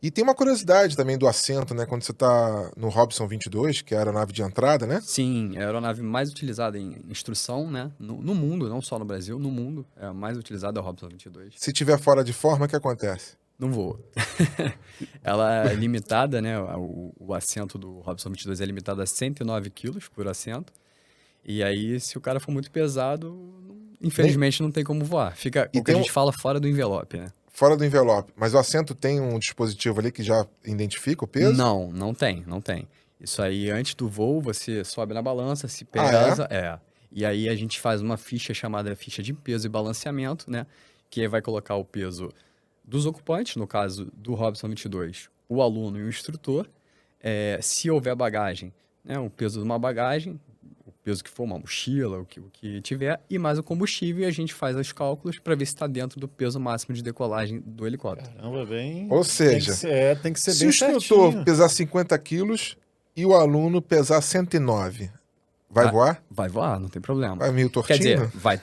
E tem uma curiosidade também do assento, né? Quando você tá no Robson 22, que é a aeronave de entrada, né? Sim, é a aeronave mais utilizada em instrução, né? No mundo, não só no Brasil, no mundo. É a mais utilizada é o Robson 22. Se tiver fora de forma, o que acontece? Não voa. Ela é limitada, né? O assento do Robson 22 é limitado a 109 quilos por assento. E aí, se o cara for muito pesado, infelizmente não tem como voar. Fica E o que tem a gente fala fora do envelope, né? Fora do envelope. Mas o assento tem um dispositivo ali que já identifica o peso? Não tem, não tem. Isso aí, antes do voo, você sobe na balança, se Ah, pesa, E aí a gente faz uma ficha chamada ficha de peso e balanceamento, né? Que aí vai colocar o peso dos ocupantes, no caso do Robson 22, o aluno e o instrutor. Se houver bagagem, né? O peso de uma bagagem, o peso que for, uma mochila, o que tiver, e mais o combustível, e a gente faz os cálculos para ver se está dentro do peso máximo de decolagem do helicóptero. Caramba, bem... Ou seja, tem que ser se bem o instrutor certinho. pesar 50 quilos e o aluno pesar 109, vai voar? Vai voar, não tem problema. Vai meio tortinho? Quer dizer, vai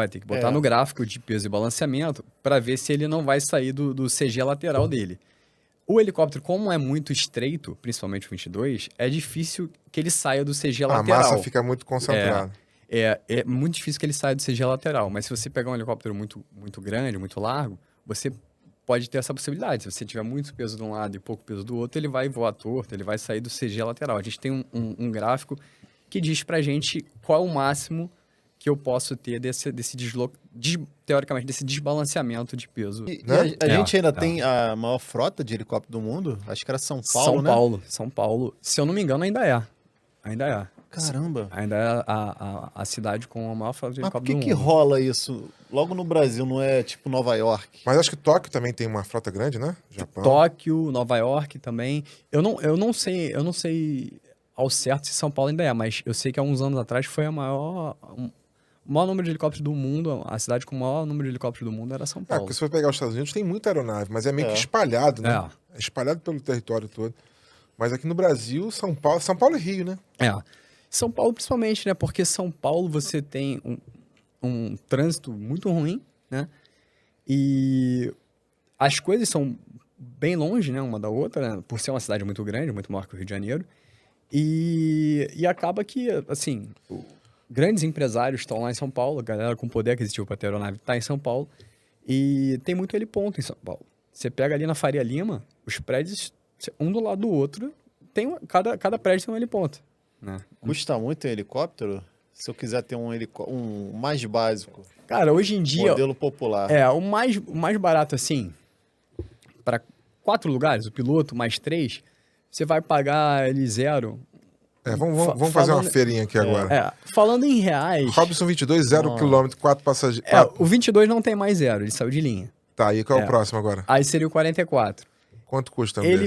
ter que botar no gráfico de peso e balanceamento para ver se ele não vai sair do CG lateral dele. O helicóptero, como é muito estreito, principalmente o 22, é difícil que ele saia do CG A lateral. massa fica muito concentrada. É muito difícil que ele saia do CG lateral, mas se você pegar um helicóptero muito, muito grande, muito largo, você pode ter essa possibilidade. Se você tiver muito peso de um lado e pouco peso do outro, ele vai voar torto, ele vai sair do CG lateral. A gente tem um gráfico que diz pra gente qual é o máximo que eu posso ter teoricamente, desse desbalanceamento de peso. A gente ainda tem a maior frota de helicóptero do mundo? Acho que era São Paulo, né? São Paulo. Se eu não me engano, ainda é. Caramba. Ainda é a cidade com a maior frota de Mas por helicóptero do que mundo. rola isso? Logo no Brasil, não é tipo Nova York? Mas acho que Tóquio também tem uma frota grande, né? Japão. Tóquio, Nova York também. Eu não sei ao certo se São Paulo ainda é, mas eu sei que há uns anos atrás foi o maior número de helicópteros do mundo, a cidade com o maior número de helicópteros do mundo era São Paulo. Porque se for pegar os Estados Unidos, tem muita aeronave, mas é meio que espalhado, né? É espalhado pelo território todo. Mas aqui no Brasil, São Paulo e Rio, né? São Paulo principalmente, né? Porque São Paulo você tem um trânsito muito ruim, né? E as coisas são bem longe, né? Uma da outra, né? Por ser uma cidade muito grande, muito maior que o Rio de Janeiro. E acaba que, assim, grandes empresários estão lá em São Paulo, a galera com poder aquisitivo para ter aeronave está em São Paulo, e tem muito heliponto em São Paulo. Você pega ali na Faria Lima, os prédios, um do lado do outro, cada prédio tem um heliponto. Né? Custa muito um helicóptero? Se eu quiser ter um mais básico. Cara, hoje em dia... Modelo popular. O mais barato, assim, para 4 lugares, o piloto mais 3, você vai pagar ele zero. Vamos fazer uma feirinha aqui agora. Falando em reais... Robson 22, 0 km, 4 passageiros. O 22 não tem mais zero, ele saiu de linha. Tá, e qual é o próximo agora? Aí seria o 44. Quanto custa ele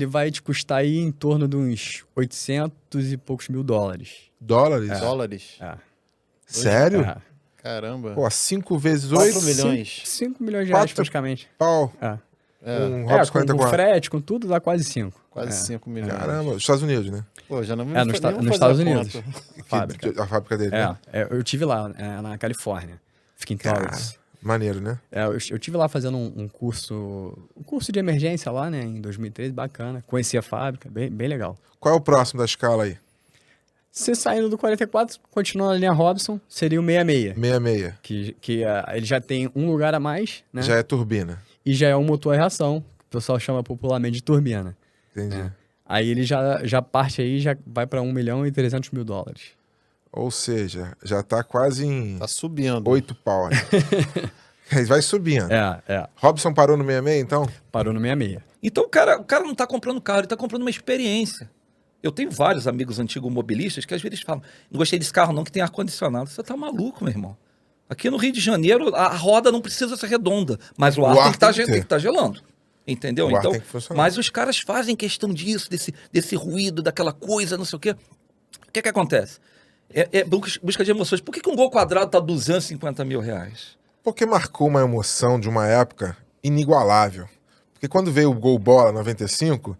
vai te custar aí em torno de uns 800 e poucos mil dólares. Dólares? Dólares? Sério? Caramba. Pô, 5 vezes 8... 4 milhões. 5 milhões de reais praticamente. Pau. Um Robson 44. Com frete, com tudo, dá quase 5. Quase 5 milhões. Caramba, nos Estados Unidos, né? Pô, já não me nos Estados Unidos. A fábrica dele, né? Eu tive lá, na Califórnia. Fica em Torrance. Maneiro, né? Eu tive lá fazendo um curso de emergência lá, né, em 2013, bacana. Conheci a fábrica, bem legal. Qual é o próximo da escala aí? Você saindo do 44, continuando a linha Robson, seria o 66. 66. Que ele já tem um lugar a mais, né? Já é turbina. E já é um motor a reação, que o pessoal chama popularmente de turbina. Entendi. Aí ele já parte aí, já vai para 1 milhão e 300 mil dólares. Ou seja, já tá quase em... Tá subindo. 8 pau. Vai subindo. É. Robson parou no 66, então? Parou no 66. Então o cara não tá comprando carro, ele tá comprando uma experiência. Eu tenho vários amigos antigos mobilistas que às vezes falam, não gostei desse carro não, que tem ar-condicionado. Você tá maluco, meu irmão. Aqui no Rio de Janeiro, a roda não precisa ser redonda, mas o ar tem que estar gelando. Entendeu? Então, mas os caras fazem questão disso, desse ruído, daquela coisa, não sei o quê. O que acontece? Busca de emoções. Por que um Gol quadrado tá 250 mil reais? Porque marcou uma emoção de uma época inigualável. Porque quando veio o Gol Bola 95,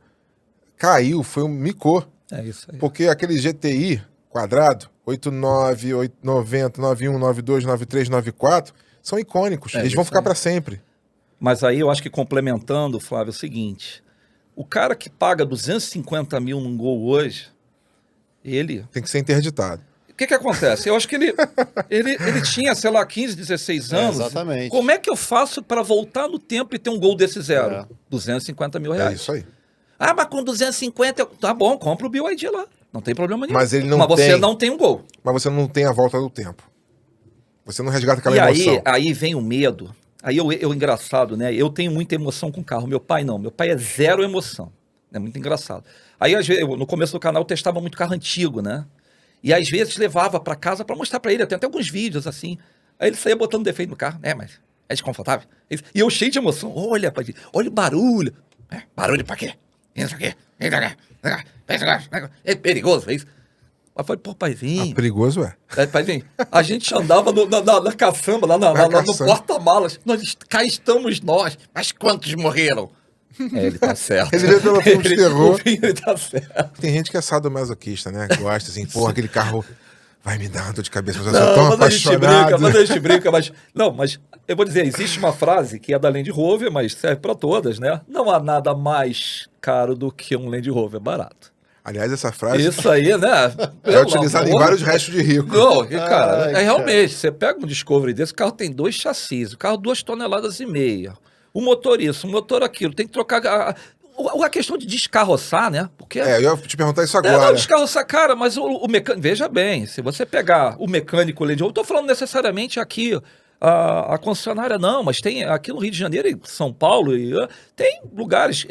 caiu, micou. É isso aí. Porque aquele GTI quadrado, 89, 890, 91, 92, 93, 94, são icônicos. Eles vão ficar para sempre. Mas aí eu acho que complementando, Flávio, é o seguinte. O cara que paga 250 mil num Gol hoje, ele... Tem que ser interditado. O que acontece? Eu acho que ele tinha, sei lá, 15, 16 anos. Exatamente. Como é que eu faço para voltar no tempo e ter um gol desse zero? É. 250 mil É reais. isso aí. Ah, mas com 250, tá bom, compra o BYD lá. Não tem problema nenhum. Mas ele não Mas você tem. não tem um gol. Mas você não tem a volta do tempo. Você não resgata aquela E emoção. aí vem o medo. Aí eu engraçado, né? Eu tenho muita emoção com carro. Meu pai não. Meu pai é zero emoção. É muito engraçado. Aí, às vezes, no começo do canal, eu testava muito carro antigo, né? E às vezes levava para casa para mostrar para ele. Tem até alguns vídeos assim. Aí ele saía botando defeito no carro. Mas é desconfortável. E eu cheio de emoção. Olha, pai, olha o barulho. Barulho pra quê? Isso aqui. É perigoso, é isso? Aí eu falei, pô, paizinho. Perigoso é. Paizinho, a gente andava na caçamba, lá no caçamba. porta-malas. Cá estamos nós. Mas quantos morreram? Ele tá certo. Ele vê pelo filme de terror. Ele tá certo. Tem gente que é sadomasoquista, né? Gosta assim, porra, aquele carro vai me dar uma dor de cabeça. Mas eu sou tão Mas a gente apaixonado. brinca, mas... Não, mas eu vou dizer, existe uma frase que é da Land Rover, mas serve pra todas, né? Não há nada mais caro do que um Land Rover barato. Aliás, essa frase Isso aí, né? é utilizada em vários restos de rico. Não, cara, Ai, realmente, você pega um Discovery desse, o carro tem 2 chassis, o carro 2,5 toneladas. O motor isso, o motor aquilo, tem que trocar... A questão de descarroçar, né? Porque... Eu ia te perguntar isso Não, agora. descarroçar, cara, mas o mecânico... Veja bem, se você pegar o mecânico Land Rover, eu tô falando necessariamente aqui a concessionária, não, mas tem aqui no Rio de Janeiro e São Paulo, tem lugares...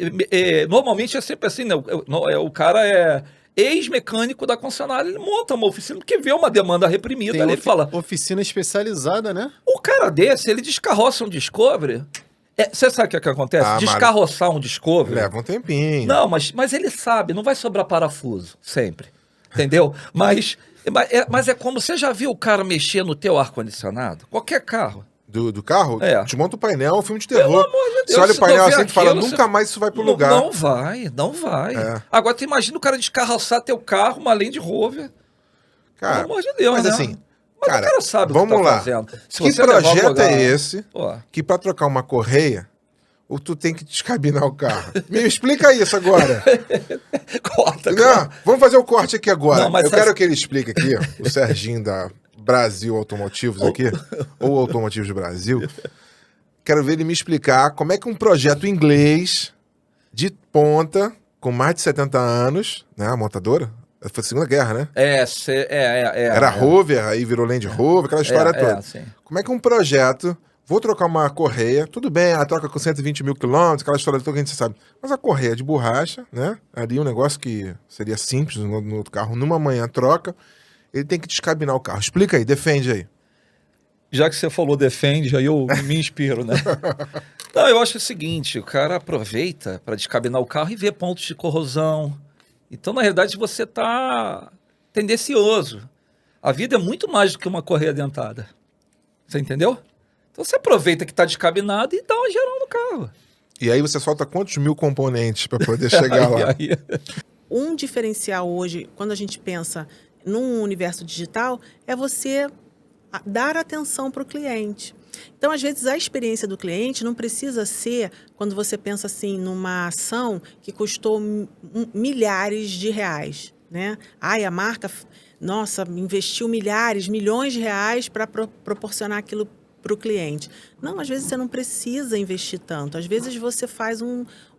normalmente é sempre assim, né? O cara é ex-mecânico da concessionária, ele monta uma oficina, porque vê uma demanda reprimida, Tem ali ele fala... oficina especializada, né? O cara desse, ele descarroça um Discovery... Você sabe o que acontece? Ah, Descarroçar um Discovery... Leva um tempinho. Não, mas ele sabe, não vai sobrar parafuso, sempre. Entendeu? Mas é como você já viu o cara mexer no teu ar-condicionado? Qualquer carro. Do carro? É. Te monta o painel, é um filme de Pelo terror. amor de Deus, Você olha o se painel tu vê assim e fala, aquilo, nunca mais isso vai pro lugar. Não vai. É. Agora, tu imagina o cara descarroçar teu carro, uma Land Rover. Cara, Pelo amor de Deus, mas né? assim, Mas cara, o cara sabe vamos o que tá lá. fazendo. Se Que você levar projeto pro lugar- é esse Pô, que pra trocar uma correia, ou tu tem que descabinar o carro? Me explica isso agora. corta. Não, vamos fazer o corte aqui agora. Não, mas Eu sabe- quero que ele explique aqui, ó, o Serginho da Brasil Automotivos aqui, ou Automotivos do Brasil. Quero ver ele me explicar como é que um projeto inglês de ponta, com mais de 70 anos, né, a montadora, foi a Segunda Guerra, né? Era Rover, aí virou Land Rover, aquela história toda. sim. Como é que um projeto, vou trocar uma correia, tudo bem, ela troca com 120 mil quilômetros, aquela história toda que a gente sabe, mas a correia de borracha, né, ali um negócio que seria simples no outro carro, numa manhã troca, ele tem que descabinar o carro. Explica aí, defende aí. Já que você falou defende, aí eu me inspiro, né? Não, eu acho o seguinte, o cara aproveita para descabinar o carro e ver pontos de corrosão. Então, na realidade, você tá tendencioso. A vida é muito mais do que uma correia dentada. Você entendeu? Então, você aproveita que tá descabinado e dá uma geral no carro. E aí você solta quantos mil componentes para poder chegar lá? Aí- Um diferencial hoje, quando a gente pensa num universo digital, é você dar atenção para o cliente. Então, às vezes, a experiência do cliente não precisa ser, quando você pensa assim, numa ação que custou milhares de reais, né? Ai, a marca, nossa, investiu milhares, milhões de reais para proporcionar aquilo para o cliente. Não, às vezes você não precisa investir tanto. Às vezes você faz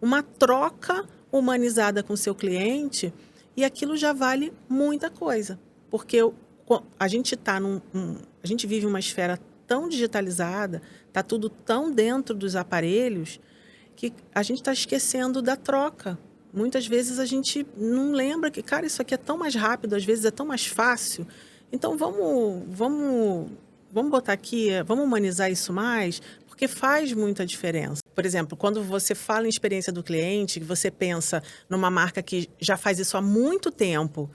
uma troca humanizada com o seu cliente e aquilo já vale muita coisa. Porque a gente a gente vive uma esfera tão digitalizada, está tudo tão dentro dos aparelhos, que a gente está esquecendo da troca. Muitas vezes a gente não lembra que, cara, isso aqui é tão mais rápido, às vezes é tão mais fácil. Então vamos botar aqui, vamos humanizar isso mais, porque faz muita diferença. Por exemplo, quando você fala em experiência do cliente, você pensa numa marca que já faz isso há muito tempo,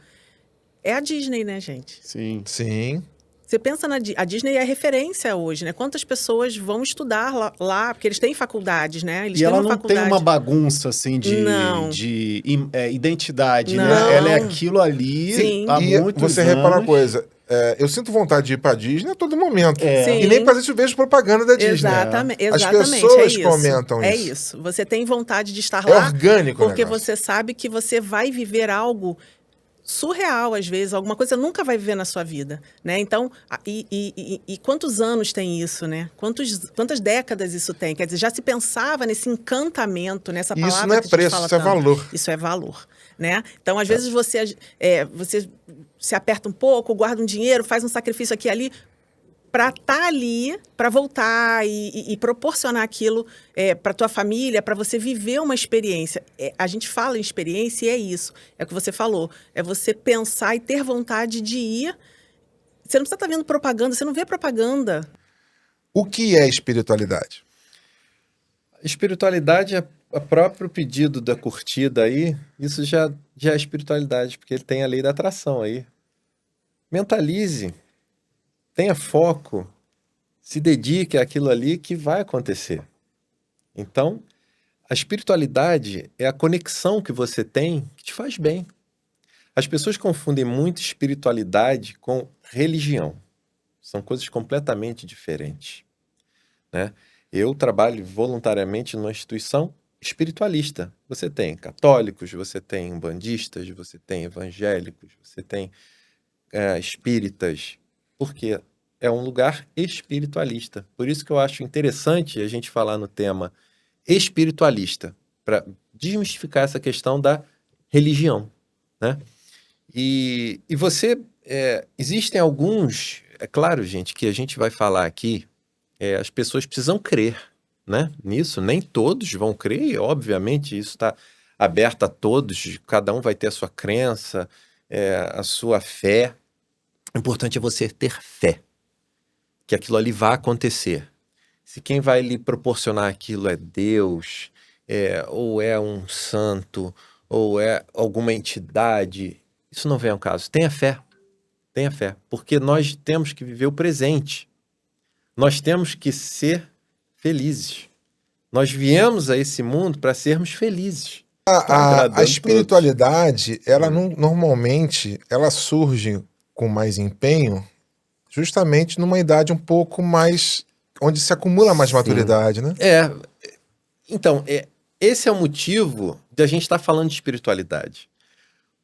é a Disney, né, gente? Sim. Sim. Você pensa a Disney é referência hoje, né? Quantas pessoas vão estudar lá, porque eles têm faculdades, né? Eles E têm ela uma não faculdade. tem uma bagunça, assim, Não. de identidade, Não. né? Ela é aquilo ali Sim. há E muitos você anos. repara uma coisa, eu sinto vontade de ir pra Disney a todo momento. Sim. E nem pra isso eu vejo propaganda da Disney. Exatamente, As exatamente. pessoas é isso. comentam É isso. isso. Você tem vontade de estar É lá orgânico o porque negócio. você sabe que você vai viver algo surreal, às vezes, alguma coisa que você nunca vai viver na sua vida, né? Então, e quantos anos tem isso, né? Quantas décadas isso tem? Quer dizer, já se pensava nesse encantamento, nessa E palavra isso não é que a gente preço, fala isso é tanto. valor. Isso é valor, né? Então, às vezes, você se aperta um pouco, guarda um dinheiro, faz um sacrifício aqui e ali, para estar ali, para voltar e proporcionar aquilo para tua família, para você viver uma experiência. A gente fala em experiência e é isso. É o que você falou. É você pensar e ter vontade de ir. Você não precisa estar vendo propaganda, você não vê propaganda. O que é espiritualidade? Espiritualidade é o próprio pedido da curtida aí, isso já é espiritualidade, porque ele tem a lei da atração aí. Mentalize, tenha foco, se dedique àquilo ali que vai acontecer. Então, a espiritualidade é a conexão que você tem que te faz bem. As pessoas confundem muito espiritualidade com religião. São coisas completamente diferentes, né? Eu trabalho voluntariamente numa instituição espiritualista. Você tem católicos, você tem umbandistas, você tem evangélicos, você tem espíritas. Por quê? É um lugar espiritualista. Por isso que eu acho interessante a gente falar no tema espiritualista, para desmistificar essa questão da religião, né? E você... existem alguns... É claro, gente, que a gente vai falar aqui, as pessoas precisam crer, né, nisso. Nem todos vão crer, e obviamente isso está aberto a todos, cada um vai ter a sua crença, a sua fé. O importante é você ter fé, que aquilo ali vai acontecer. Se quem vai lhe proporcionar aquilo é Deus, ou é um santo, ou é alguma entidade, isso não vem ao caso. Tenha fé, porque nós temos que viver o presente. Nós temos que ser felizes. Nós viemos a esse mundo para sermos felizes. A espiritualidade, ela normalmente, ela surge com mais empenho justamente numa idade um pouco mais... onde se acumula mais maturidade, né? Então, esse é o motivo de a gente estar falando de espiritualidade.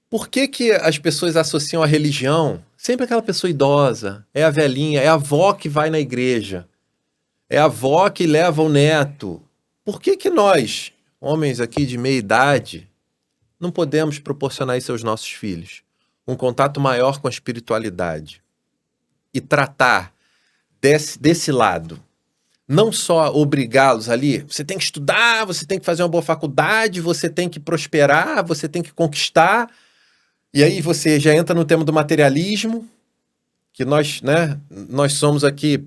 Por que as pessoas associam a religião? Sempre aquela pessoa idosa, é a velhinha, é a avó que vai na igreja, é a avó que leva o neto. Por que nós, homens aqui de meia idade, não podemos proporcionar isso aos nossos filhos? Um contato maior com a espiritualidade. E tratar desse lado. Não só obrigá-los ali, você tem que estudar, você tem que fazer uma boa faculdade, você tem que prosperar, você tem que conquistar. E aí você já entra no tema do materialismo, que nós somos aqui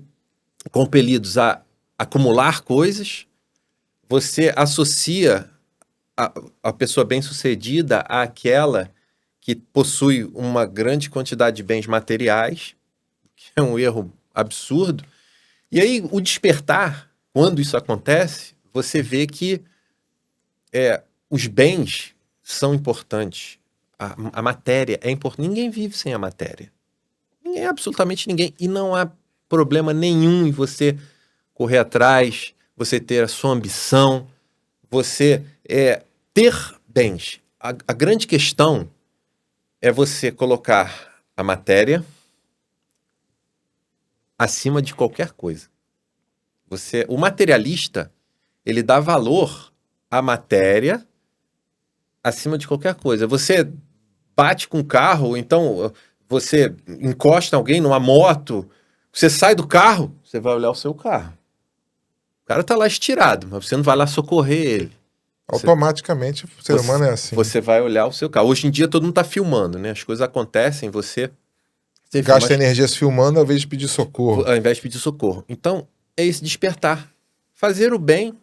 compelidos a acumular coisas. Você associa a pessoa bem-sucedida àquela que possui uma grande quantidade de bens materiais, que é um erro absurdo. E aí o despertar, quando isso acontece, você vê que os bens são importantes. A matéria é importante. Ninguém vive sem a matéria. Absolutamente ninguém. E não há problema nenhum em você correr atrás, você ter a sua ambição, você ter bens. A grande questão é você colocar a matéria acima de qualquer coisa. O materialista, ele dá valor à matéria acima de qualquer coisa. Você bate com o carro, então você encosta alguém numa moto, você sai do carro, você vai olhar o seu carro. O cara tá lá estirado, mas você não vai lá socorrer ele. Automaticamente o ser humano é assim. Você vai olhar o seu carro. Hoje em dia todo mundo tá filmando, né? As coisas acontecem, você gasta energia se filmando ao invés de pedir socorro. Ao invés de pedir socorro. Então, é esse despertar. Fazer o bem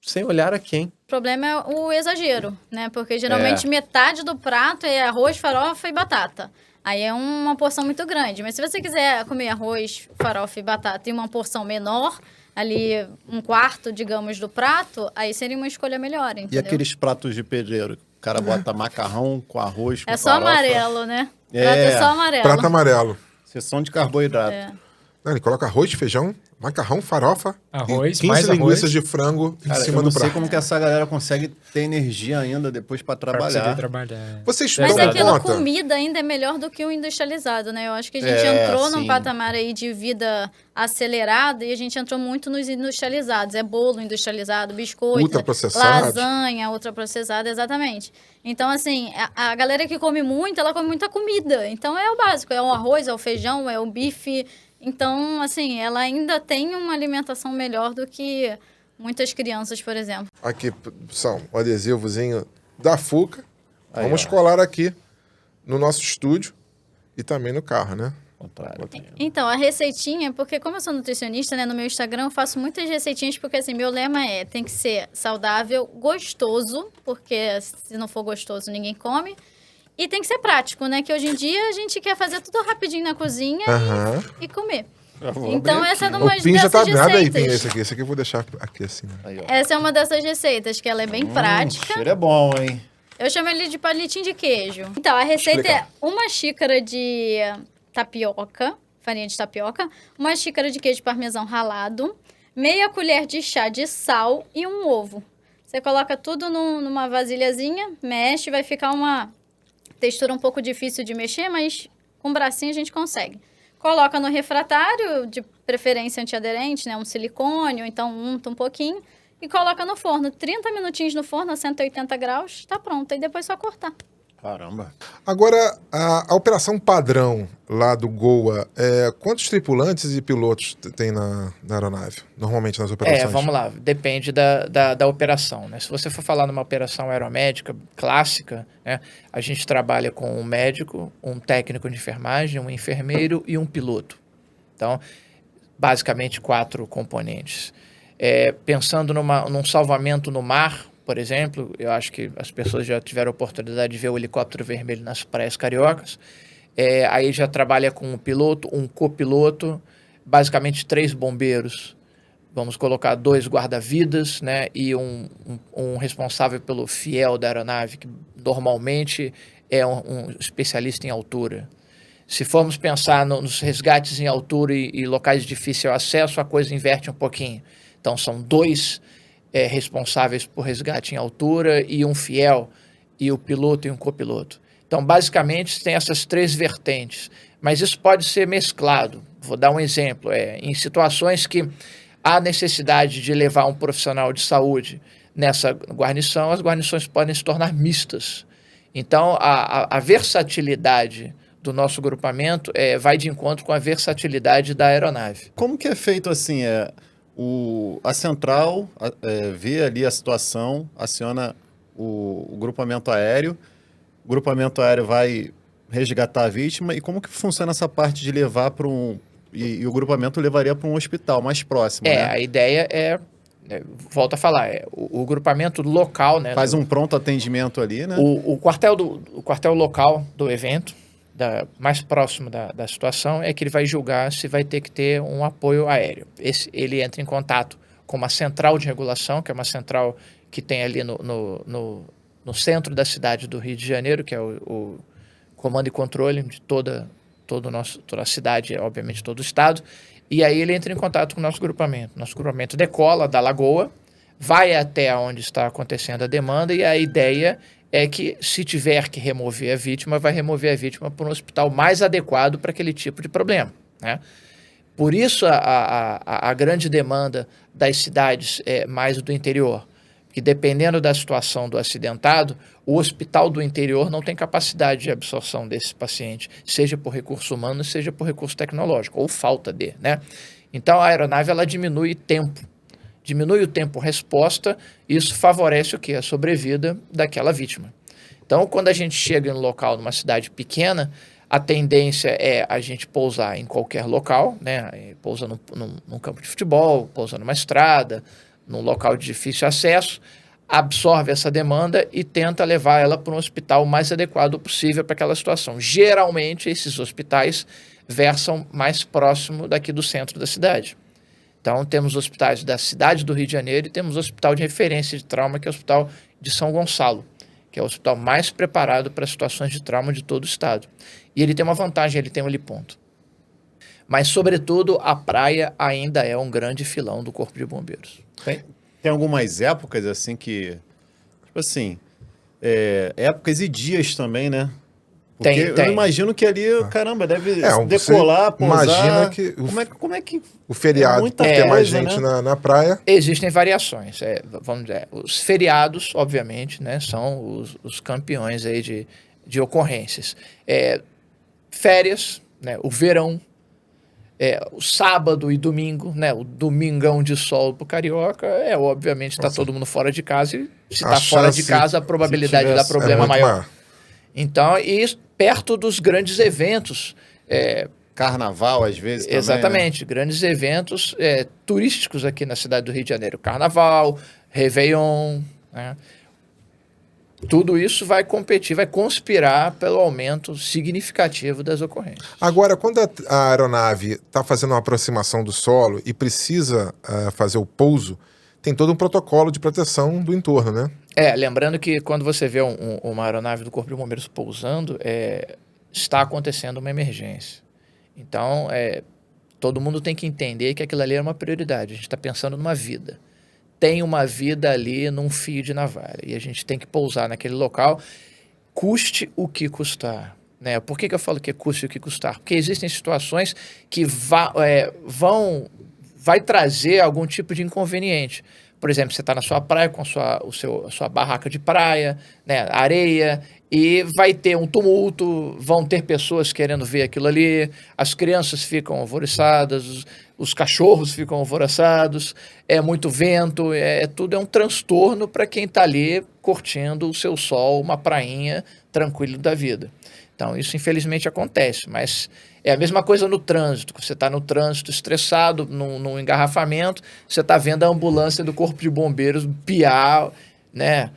sem olhar a quem. O problema é o exagero, né? Porque geralmente metade do prato é arroz, farofa e batata. Aí é uma porção muito grande. Mas se você quiser comer arroz, farofa e batata e uma porção menor, ali um quarto, digamos, do prato, aí seria uma escolha melhor, entendeu? E aqueles pratos de pedreiro? O cara bota macarrão com arroz, com só farofa. amarelo, né? Prato é só amarelo. Prato amarelo. Sessão de carboidrato. É. Não, ele coloca arroz, feijão, macarrão, farofa Arroz, e 15 mais linguiças arroz. de frango em Cara, cima eu não do sei prato. como que essa galera consegue ter energia ainda depois pra Pra conseguir trabalhar. trabalhar. Vocês Mas dão aquela conta? comida ainda é melhor do que o industrializado, né? Eu acho que a gente É, entrou num sim. patamar aí de vida acelerada e a gente entrou muito nos industrializados. É bolo industrializado, biscoito, Ultraprocessado. lasanha, ultraprocessada, exatamente. Então, assim, a galera que come muito, ela come muita comida. Então, é o básico. É o arroz, é o feijão, é o bife. Então, assim, ela ainda tem uma alimentação melhor do que muitas crianças, por exemplo. Aqui são o adesivozinho da Fuca. Aí, Vamos ó. colar aqui no nosso estúdio e também no carro, né? Contrário. Então, a receitinha, porque como eu sou nutricionista, né, no meu Instagram eu faço muitas receitinhas, porque assim, meu lema tem que ser saudável, gostoso, porque se não for gostoso ninguém come, e tem que ser prático, né, que hoje em dia a gente quer fazer tudo rapidinho na cozinha Aham. e comer. Eu vou Então, abrir essa é aqui. uma O Pim já tá dessas nada aí, receitas. Pim, esse aqui. Esse aqui eu vou deixar aqui assim, né? Aí, ó. Essa é uma dessas receitas, que ela é bem O prática. cheiro é bom, hein? Eu chamo ele de palitinho de queijo. Então, a receita Explicar. é uma xícara de tapioca, farinha de tapioca, uma xícara de queijo parmesão ralado, meia colher de chá de sal e um ovo. Você coloca tudo numa vasilhazinha, mexe, vai ficar uma textura um pouco difícil de mexer, mas com o bracinho a gente consegue. Coloca no refratário, de preferência antiaderente, né? Um silicone, ou então unta um pouquinho. E coloca no forno. 30 minutinhos no forno, a 180 graus, tá pronto. E depois só cortar. Caramba. Agora, a operação padrão lá do Goa, quantos tripulantes e pilotos tem na aeronave? Normalmente nas operações? Vamos lá, depende da operação, né? Se você for falar numa operação aeromédica clássica, né, a gente trabalha com um médico, um técnico de enfermagem, um enfermeiro e um piloto. Então, basicamente 4 componentes. Pensando num salvamento no mar, por exemplo, eu acho que as pessoas já tiveram a oportunidade de ver o helicóptero vermelho nas praias cariocas. Aí já trabalha com um piloto, um copiloto, basicamente 3 bombeiros. Vamos colocar 2 guarda-vidas, né, e um responsável pelo fiel da aeronave, que normalmente é um especialista em altura. Se formos pensar nos resgates em altura e locais de difícil acesso, a coisa inverte um pouquinho. Então, são 2 responsáveis por resgate em altura e um fiel, e o piloto e um copiloto. Então, basicamente, tem essas 3 vertentes, mas isso pode ser mesclado. Vou dar um exemplo. Em situações que há necessidade de levar um profissional de saúde nessa guarnição, as guarnições podem se tornar mistas. Então, a versatilidade do nosso grupamento vai de encontro com a versatilidade da aeronave. Como que é feito assim? A central vê ali a situação, aciona o grupamento aéreo. O grupamento aéreo vai resgatar a vítima. E como que funciona essa parte de levar para e o grupamento levaria para um hospital mais próximo, né? A ideia volto a falar, o grupamento local, né? Faz um pronto atendimento ali, né? O quartel local do evento, mais próximo da situação, é que ele vai julgar se vai ter que ter um apoio aéreo. Ele entra em contato com uma central de regulação, que é uma central que tem ali no centro da cidade do Rio de Janeiro, que é o comando e controle de toda a cidade, obviamente todo o estado, e aí ele entra em contato com o nosso grupamento. Nosso grupamento decola da Lagoa, vai até onde está acontecendo a demanda, e a ideia é que, se tiver que remover a vítima, vai remover a vítima para um hospital mais adequado para aquele tipo de problema, né? Por isso a grande demanda das cidades mais do interior, que dependendo da situação do acidentado, o hospital do interior não tem capacidade de absorção desse paciente, seja por recurso humano, seja por recurso tecnológico, ou falta de, né? Então a aeronave ela diminui o tempo-resposta, isso favorece o quê? A sobrevida daquela vítima. Então, quando a gente chega em um local, numa cidade pequena, a tendência é a gente pousar em qualquer local, né? Pousa num campo de futebol, pousa numa estrada, num local de difícil acesso, absorve essa demanda e tenta levar ela para um hospital mais adequado possível para aquela situação. Geralmente, esses hospitais versam mais próximo daqui do centro da cidade. Então, temos hospitais da cidade do Rio de Janeiro e temos o hospital de referência de trauma, que é o Hospital de São Gonçalo, que é o hospital mais preparado para situações de trauma de todo o estado. E ele tem uma vantagem, ele tem um heliponto. Mas, sobretudo, a praia ainda é um grande filão do Corpo de Bombeiros. Tem algumas épocas, assim, que... Tipo assim, épocas e dias também, né? Porque Tem. eu imagino que ali, caramba, deve você decolar, pousar... imagina que Como é que... o feriado muita tem mais coisa, gente né? na praia. Existem variações. Vamos dizer, os feriados, obviamente, né, são os campeões aí de ocorrências. Férias, né, o verão, o sábado e domingo, né, o domingão de sol pro carioca, obviamente está todo mundo fora de casa e se A está fora de chance, casa a probabilidade de dar tivesse, problema muito maior. Então, e perto dos grandes eventos, Carnaval, às vezes, também, exatamente, grandes eventos turísticos aqui na cidade do Rio de Janeiro. Carnaval, Réveillon, né? Tudo isso vai competir, vai conspirar pelo aumento significativo das ocorrências. Agora, quando a aeronave está fazendo uma aproximação do solo e precisa fazer o pouso, tem todo um protocolo de proteção do entorno, né? Lembrando que quando você vê uma aeronave do Corpo de Bombeiros pousando, está acontecendo uma emergência. Então, todo mundo tem que entender que aquilo ali é uma prioridade. A gente está pensando numa vida. Tem uma vida ali num fio de navalha. E a gente tem que pousar naquele local, custe o que custar. Né? Por que eu falo que custe o que custar? Porque existem situações que vai trazer algum tipo de inconveniente. Por exemplo, você está na sua praia com a sua barraca de praia, né, areia, e vai ter um tumulto, vão ter pessoas querendo ver aquilo ali, as crianças ficam alvoroçadas, os cachorros ficam alvoroçados, é muito vento, tudo é um transtorno para quem está ali curtindo o seu sol, uma prainha tranquilo da vida. Então, isso infelizmente acontece, mas é a mesma coisa no trânsito. Você está no trânsito estressado, num engarrafamento, você está vendo a ambulância do Corpo de Bombeiros piar, né,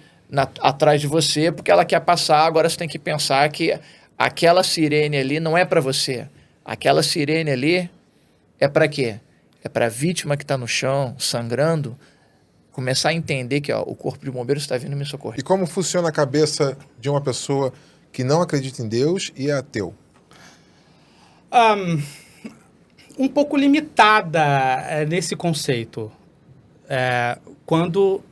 atrás de você, porque ela quer passar. Agora você tem que pensar que aquela sirene ali não é para você. Aquela sirene ali é para quê? É para a vítima que está no chão, sangrando, começar a entender que o Corpo de Bombeiros está vindo me socorrer. E como funciona a cabeça de uma pessoa que não acredita em Deus e é ateu? Um pouco limitada nesse conceito. Quando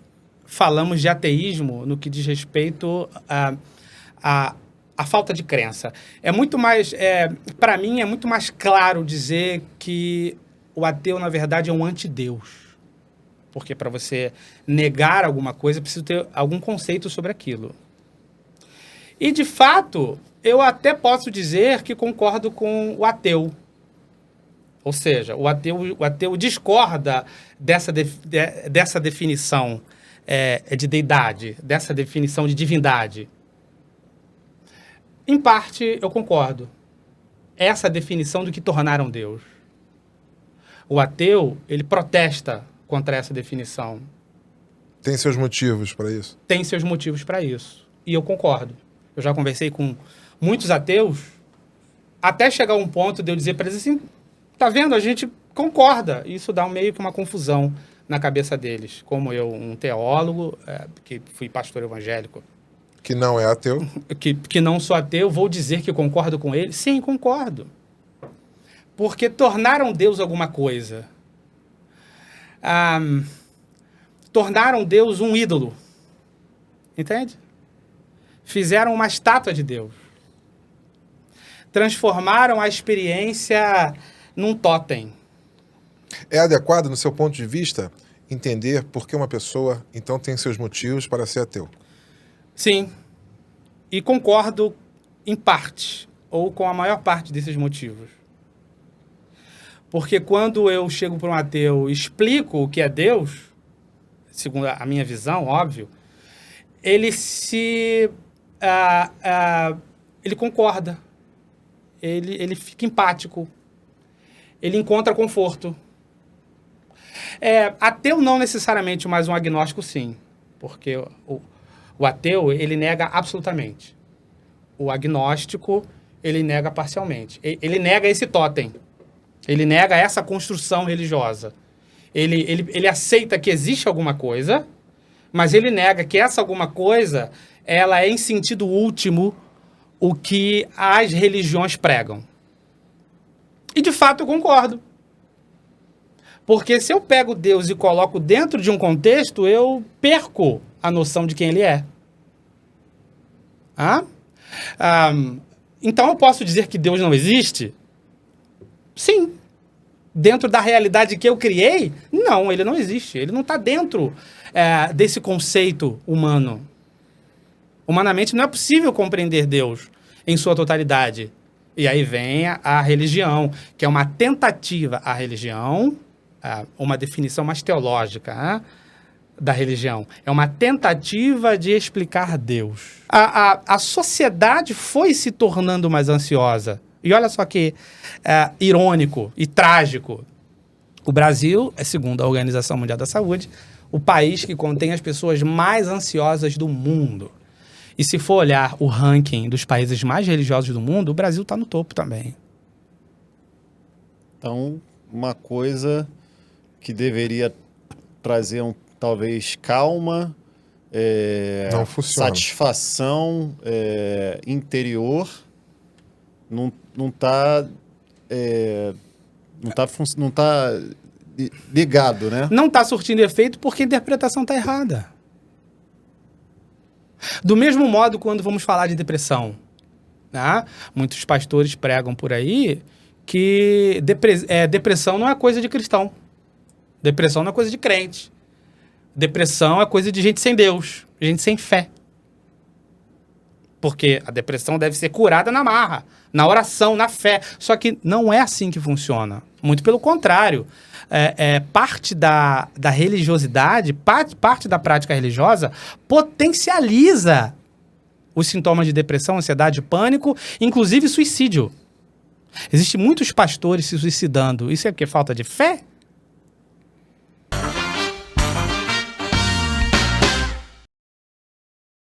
falamos de ateísmo no que diz respeito à falta de crença. É muito mais, para mim, é muito mais claro dizer que o ateu, na verdade, é um antideus. Porque para você negar alguma coisa, precisa ter algum conceito sobre aquilo. E, de fato, eu até posso dizer que concordo com o ateu. Ou seja, o ateu discorda dessa definição de deidade, dessa definição de divindade. Em parte, eu concordo. Essa definição do que tornaram Deus. O ateu, ele protesta contra essa definição. Tem seus motivos para isso? Tem seus motivos para isso. E eu concordo. Eu já conversei com muitos ateus, até chegar a um ponto de eu dizer para eles assim, tá vendo, a gente concorda. Isso dá meio que uma confusão na cabeça deles. Como eu, um teólogo, que fui pastor evangélico. Que não é ateu? Que não sou ateu, vou dizer que concordo com ele? Sim, concordo. Porque tornaram Deus alguma coisa. Tornaram Deus um ídolo. Entende? Fizeram uma estátua de Deus. Transformaram a experiência num totem. É adequado, no seu ponto de vista, entender por que uma pessoa, então, tem seus motivos para ser ateu? Sim. E concordo em parte, ou com a maior parte desses motivos. Porque quando eu chego para um ateu e explico o que é Deus, segundo a minha visão, óbvio, ele ele concorda, ele fica empático, ele encontra conforto. Ateu não necessariamente, mas um agnóstico sim, porque o ateu, ele nega absolutamente. O agnóstico, ele nega parcialmente. Ele nega esse totem, ele nega essa construção religiosa. Ele aceita que existe alguma coisa, mas ele nega que essa alguma coisa, ela é em sentido último o que as religiões pregam. E de fato eu concordo. Porque se eu pego Deus e coloco dentro de um contexto, eu perco a noção de quem ele é. Então eu posso dizer que Deus não existe? Sim. Dentro da realidade que eu criei? Não, ele não existe. Ele não está dentro desse conceito humano. Humanamente não é possível compreender Deus em sua totalidade. E aí vem a religião, que é uma tentativa. A religião, uma definição mais teológica da religião, é uma tentativa de explicar Deus. A sociedade foi se tornando mais ansiosa. E olha só que irônico e trágico. O Brasil é, segundo a Organização Mundial da Saúde, o país que contém as pessoas mais ansiosas do mundo. E se for olhar o ranking dos países mais religiosos do mundo, o Brasil está no topo também. Então, uma coisa que deveria trazer talvez calma, Não funciona. satisfação interior, não está ligado, né? Não está surtindo efeito porque a interpretação está errada. Do mesmo modo, quando vamos falar de depressão, né? Muitos pastores pregam por aí que depressão não é coisa de cristão. Depressão não é coisa de crente. Depressão é coisa de gente sem Deus, gente sem fé. Porque a depressão deve ser curada na marra, na oração, na fé. Só que não é assim que funciona. Muito pelo contrário. Parte da religiosidade, parte da prática religiosa potencializa os sintomas de depressão, ansiedade, pânico, inclusive suicídio. Existem muitos pastores se suicidando. Isso é porque falta de fé?